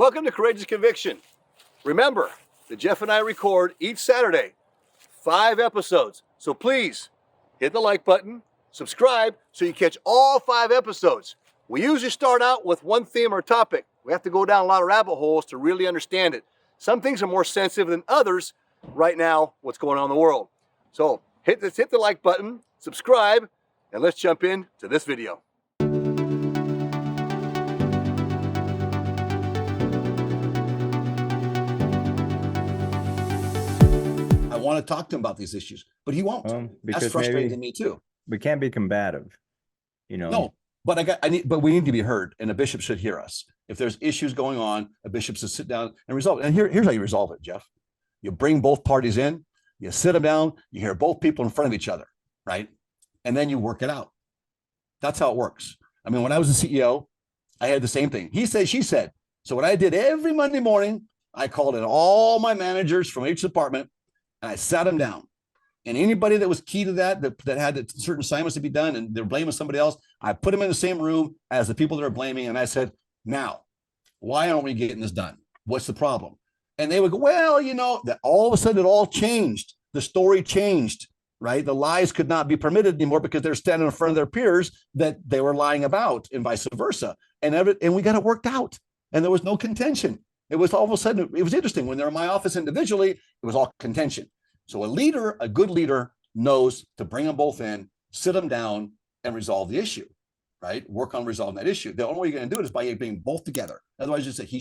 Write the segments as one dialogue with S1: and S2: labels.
S1: Welcome to Courageous Conviction. Remember that Jeff and I record each Saturday 5 episodes. So please hit the like button, subscribe so you catch all 5 episodes. We usually start out with one theme or topic. We have to go down a lot of rabbit holes to really understand it. Some things are more sensitive than others right now, what's going on in the world. So hit the like button, subscribe, and let's jump into this video. I want to talk to him about these issues, but he won't. That's frustrating to me too.
S2: We can't be combative,
S1: No, but but we need to be heard, and a bishop should hear us. If there's issues going on, a bishop should sit down and resolve it. And here's how you resolve it, Jeff. You bring both parties in, you sit them down, you hear both people in front of each other, right? And then you work it out. That's how it works. I mean, when I was the CEO, I had the same thing. He said, she said. So what I did every Monday morning, I called in all my managers from each department, and I sat them down. And anybody that was key to that had certain assignments to be done and they're blaming somebody else, I put them in the same room as the people that are blaming. And I said, now, why aren't we getting this done? What's the problem? And they would go, well, that all of a sudden it all changed. The story changed, right? The lies could not be permitted anymore because they're standing in front of their peers that they were lying about and vice versa. And we got it worked out. And there was no contention. It was all of a sudden, it was interesting. When they're in my office individually, it was all contention. So a good leader knows to bring them both in, sit them down, and resolve the issue, right? Work on resolving that issue. The only way you're going to do it is by being both together. Otherwise, you say he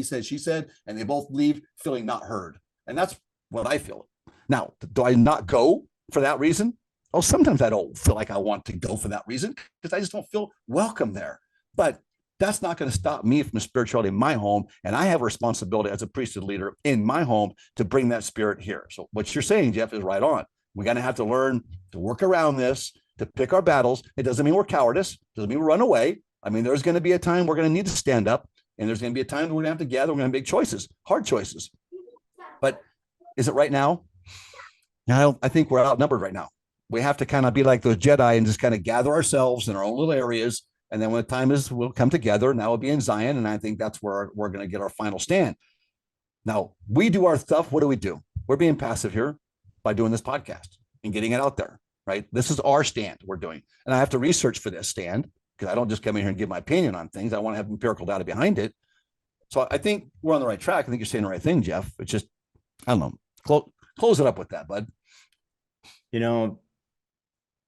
S1: said, she said, and they both leave feeling not heard. And that's what I feel. Now, do I not go for that reason? Oh, sometimes I don't feel like I want to go for that reason because I just don't feel welcome there. But that's not going to stop me from spirituality in my home. And I have a responsibility as a priesthood leader in my home to bring that spirit here. So what you're saying, Jeff, is right on. We're going to have to learn to work around this, to pick our battles. It doesn't mean we're cowardice. It doesn't mean we run away. I mean, there's going to be a time we're going to need to stand up, and there's going to be a time we're going to have to gather. We're going to make choices, hard choices. But is it right now? I think we're outnumbered right now. We have to kind of be like those Jedi and just kind of gather ourselves in our own little areas. And then when the time is, we'll come together, and that will be in Zion. And I think that's where we're going to get our final stand. Now, we do our stuff. What do? We're being passive here by doing this podcast and getting it out there, right? This is our stand we're doing. And I have to research for this stand because I don't just come in here and give my opinion on things. I want to have empirical data behind it. So I think we're on the right track. I think you're saying the right thing, Jeff. It's just, I don't know, close it up with that, bud.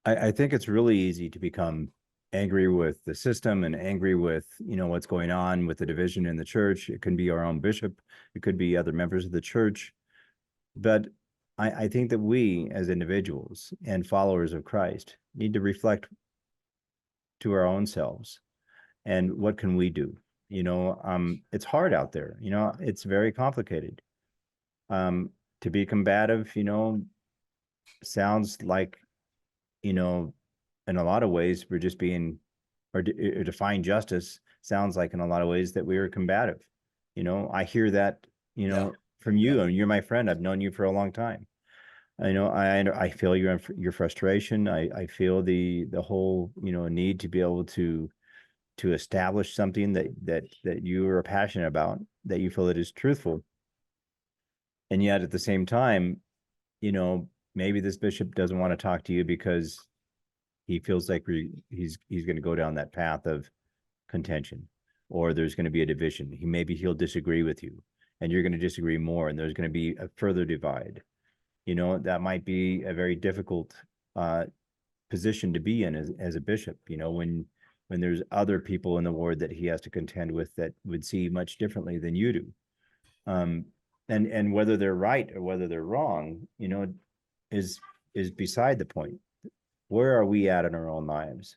S2: I think it's really easy to become angry with the system and angry with, what's going on with the division in the church. It can be our own bishop. It could be other members of the church. But I think that we as individuals and followers of Christ need to reflect to our own selves. And what can we do? It's hard out there. It's very complicated. To be combative, sounds like, in a lot of ways, we're just being, or define justice sounds like in a lot of ways that we are combative. I hear that, from you, and you're my friend. I've known you for a long time. I feel your frustration. I feel the whole, need to be able to establish something that you are passionate about, that you feel that is truthful. And yet at the same time, maybe this bishop doesn't want to talk to you because he feels like he's going to go down that path of contention, or there's going to be a division. He'll disagree with you, and you're going to disagree more, and there's going to be a further divide. That might be a very difficult position to be in as a bishop. When there's other people in the ward that he has to contend with that would see much differently than you do. And whether they're right or whether they're wrong, is beside the point. Where are we at in our own lives?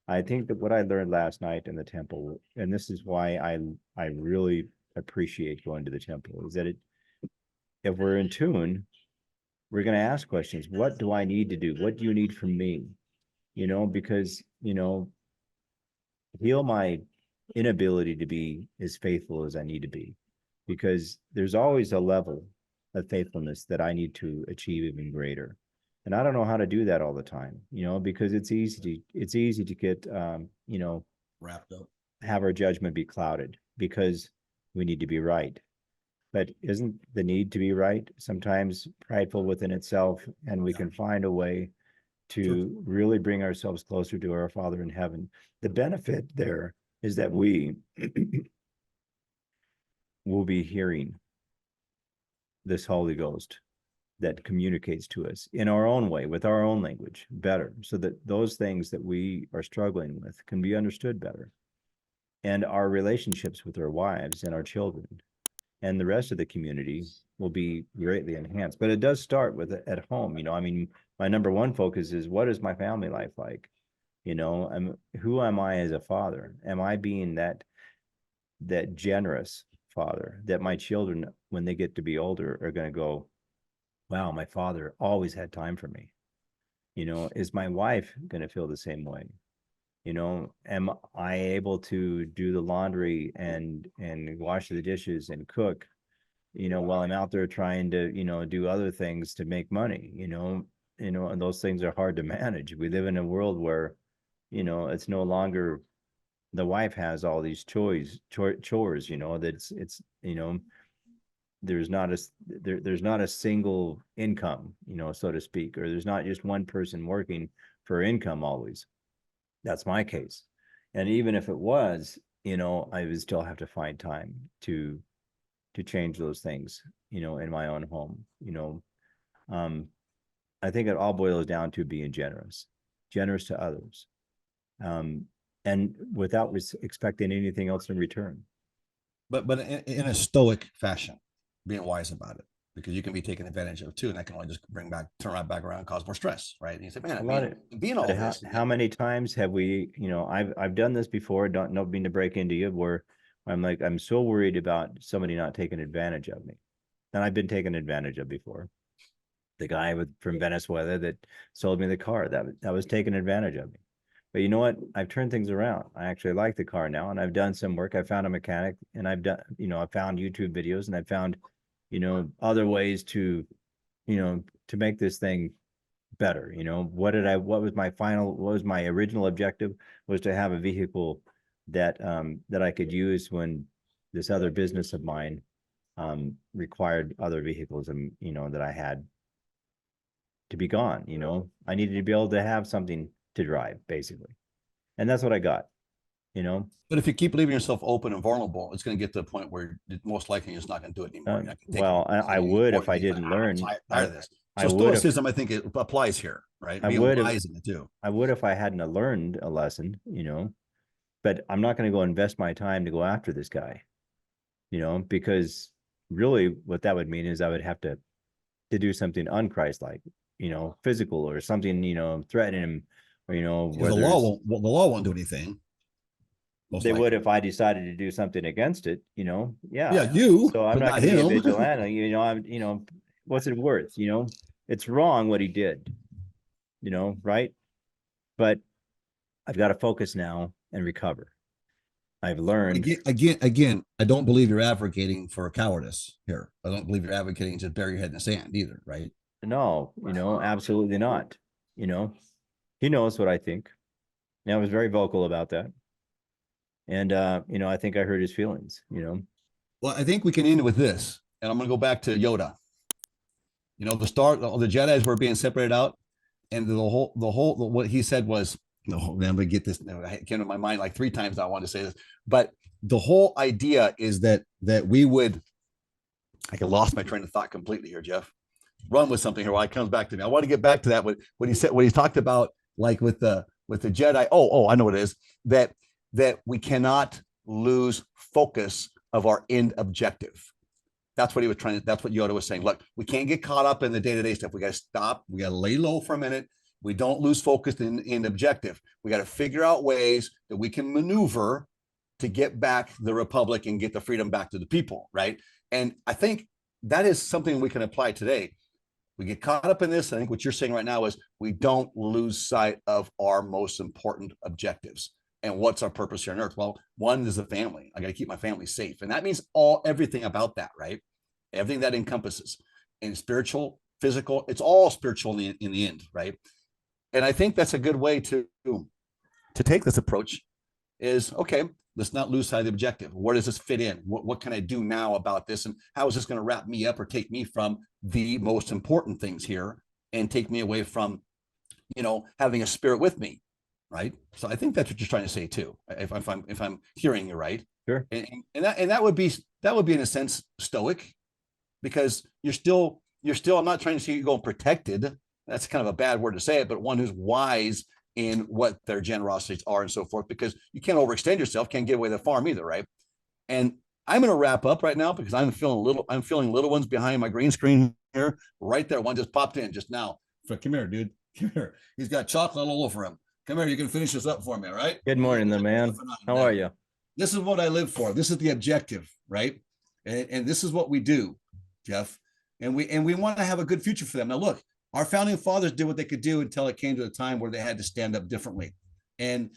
S2: I think that what I learned last night in the temple, and this is why I really appreciate going to the temple, is that if we're in tune, we're going to ask questions. What do I need to do? What do you need from me? Because, heal my inability to be as faithful as I need to be, because there's always a level of faithfulness that I need to achieve even greater. And I don't know how to do that all the time, because it's easy to get,
S1: wrapped up,
S2: have our judgment be clouded, because we need to be right. But isn't the need to be right sometimes prideful within itself? And we can find a way to really bring ourselves closer to our Father in heaven. The benefit there is that we will be hearing this Holy Ghost that communicates to us in our own way, with our own language better, so that those things that we are struggling with can be understood better. And our relationships with our wives and our children and the rest of the community will be greatly enhanced. But it does start with at home. I mean, my number one focus is, what is my family life like? Who am I as a father? Am I being that generous father that my children, when they get to be older, are going to go, wow, my father always had time for me? Is my wife going to feel the same way? Am I able to do the laundry and wash the dishes and cook, while I'm out there trying to, do other things to make money, and those things are hard to manage. We live in a world where, it's no longer the wife has all these chores, that's it's, there's not a single income, so to speak, or there's not just one person working for income always. That's my case. And even if it was, I would still have to find time to change those things, in my own home. I think it all boils down to being generous to others, and without expecting anything else in return.
S1: But in a stoic fashion, being wise about it, because you can be taken advantage of too, and that can only just turn right back around, and cause more stress, right? And you say, man, being all this.
S2: How many times have we, I've done this before, don't mean to break into you, where I'm like, I'm so worried about somebody not taking advantage of me. And I've been taken advantage of before. The guy from Venezuela that sold me the car, that was taking advantage of me. But you know what? I've turned things around. I actually like the car now, and I've done some work. I found a mechanic, and I've done, I found YouTube videos, and I found, other ways to, to make this thing better. What was my original objective, was to have a vehicle that I could use when this other business of mine required other vehicles, and that I had to be gone. I needed to be able to have something to drive, basically. And that's what I got,
S1: But if you keep leaving yourself open and vulnerable, it's going to get to a point where most likely it's not going to do it anymore.
S2: Well, I would if I didn't learn.
S1: Tired of this. So stoicism, I think it applies here, right? Being wise in it too.
S2: I would if I hadn't learned a lesson, but I'm not going to go invest my time to go after this guy, because really what that would mean is I would have to do something unchristlike, physical or something, threatening him, or,
S1: the law won't do anything.
S2: They would if I decided to do something against it, Yeah.
S1: Yeah, you.
S2: So I'm not going to be a vigilante, I'm, what's it worth? It's wrong what he did, right? But I've got to focus now and recover. I've learned.
S1: Again, I don't believe you're advocating for cowardice here. I don't believe you're advocating to bury your head in the sand either, right?
S2: No, absolutely not. He knows what I think. And I was very vocal about that. And, I think I hurt his feelings,
S1: Well, I think we can end with this. And I'm going to go back to Yoda. The Jedis were being separated out. And what he said was, no, I'm going to get this. It came to my mind like 3 times. I wanted to say this, but the whole idea is that we would, I lost my train of thought completely here, Jeff. Run with something here while it comes back to me. I want to get back to that. What he said, what he talked about, like with the Jedi. Oh, I know what it is. That we cannot lose focus of our end objective. That's what that's what Yoda was saying. Look, we can't get caught up in the day-to-day stuff. We got to stop. We got to lay low for a minute. We don't lose focus in objective. We got to figure out ways that we can maneuver to get back the republic and get the freedom back to the people, right? And I think that is something we can apply today. We get caught up in this. I think what you're saying right now is we don't lose sight of our most important objectives. And what's our purpose here on earth? Well, one is the family. I got to keep my family safe. And that means everything about that, right? Everything that encompasses. And spiritual, physical, it's all spiritual in the end, right? And I think that's a good way to take this approach is, okay, let's not lose sight of the objective. Where does this fit in? What can I do now about this? And how is this going to wrap me up or take me from the most important things here and take me away from, having a spirit with me? Right. So I think that's what you're trying to say too. If I'm hearing you right.
S2: Sure.
S1: And that would be in a sense stoic, because you're still, I'm not trying to see you going protected. That's kind of a bad word to say it, but one who's wise in what their generosities are and so forth, because you can't overextend yourself, can't give away the farm either, right? And I'm going to wrap up right now because I'm feeling little ones behind my green screen here, right there. One just popped in just now. So come here, dude. Come here. He's got chocolate all over him. Come here. You can finish this up for me, all right?
S2: Good morning, there, man. How are you?
S1: This is what I live for. This is the objective, right? And this is what we do, Jeff. And we want to have a good future for them. Now, look, our founding fathers did what they could do until it came to a time where they had to stand up differently. And,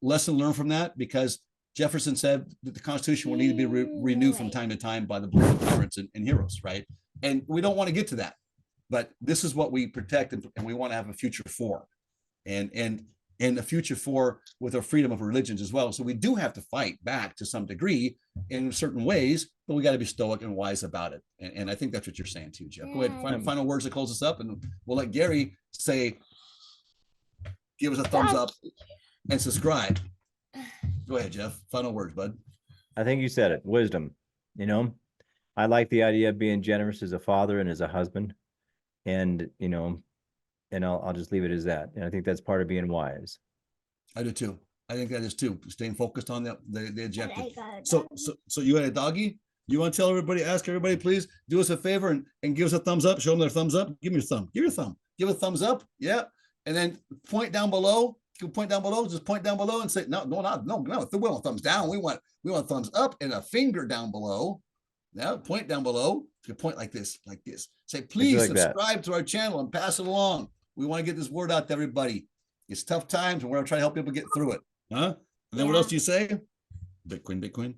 S1: lesson learned from that, because Jefferson said that the Constitution will need to be renewed from time to time by the blood of parents and heroes, right? And we don't want to get to that. But this is what we protect and we want to have a future for. And a future for with our freedom of religions as well. So we do have to fight back to some degree in certain ways, but we got to be stoic and wise about it. And I think that's what you're saying too, Jeff. Go ahead, final words to close us up, and we'll let Gary say, give us a thumbs up and subscribe. Go ahead, Jeff. Final words, bud.
S2: I think you said it. Wisdom. I like the idea of being generous as a father and as a husband, and and I'll just leave it as that. And I think that's part of being wise.
S1: I do too. I think that is too. Staying focused on the objective. So you had a doggy? You want to tell everybody, ask everybody, please do us a favor and give us a thumbs up. Show them their thumbs up. Give me a thumb. Give your thumb. Give a thumbs up. Yeah. And then point down below. You can point down below. Just point down below and say, no. We want thumbs down. We want thumbs up and a finger down below. Now point down below. You point like this. Say, please subscribe to our channel and pass it along. We want to get this word out to everybody. It's tough times, and we're going to try to help people get through it. Huh? And then what else do you say? Bitcoin.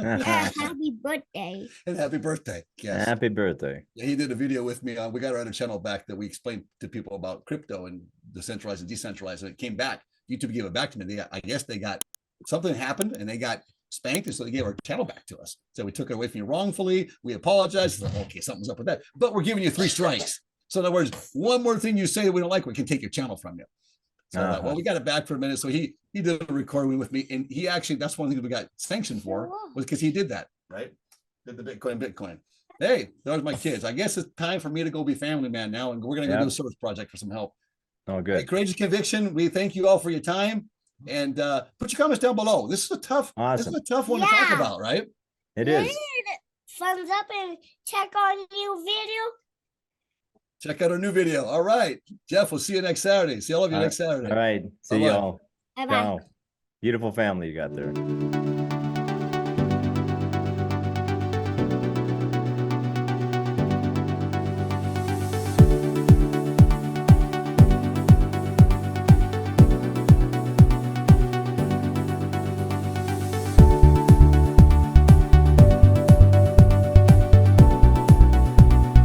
S3: Happy birthday.
S1: And happy birthday. Yes.
S2: Happy birthday.
S1: Yeah, he did a video with me. We got our other channel back that we explained to people about crypto and decentralized and decentralized, and it came back. YouTube gave it back to me. I guess they got something happened and they got spanked, and so they gave our channel back to us. So we took it away from you wrongfully. We apologized. Okay, something's up with that. But we're giving you 3 strikes. So in other words, one more thing you say that we don't like, we can take your channel from you. So well, we got it back for a minute. So he did a recording with me, and he actually, that's one of the things we got sanctioned for, was because he did that, right? Did the Bitcoin. Hey, those are my kids. I guess it's time for me to go be family man now, and we're gonna go do a service project for some help.
S2: Oh, good.
S1: Hey, Courageous Conviction, we thank you all for your time, and put your comments down below. This is a tough one to talk about, right?
S2: It is.
S3: Thumbs up and check our new video.
S1: Check out our new video. All right, Jeff, we'll see you next Saturday. See all of you next Saturday.
S2: All right. See y'all.
S3: Bye-bye.
S2: Beautiful family you got there.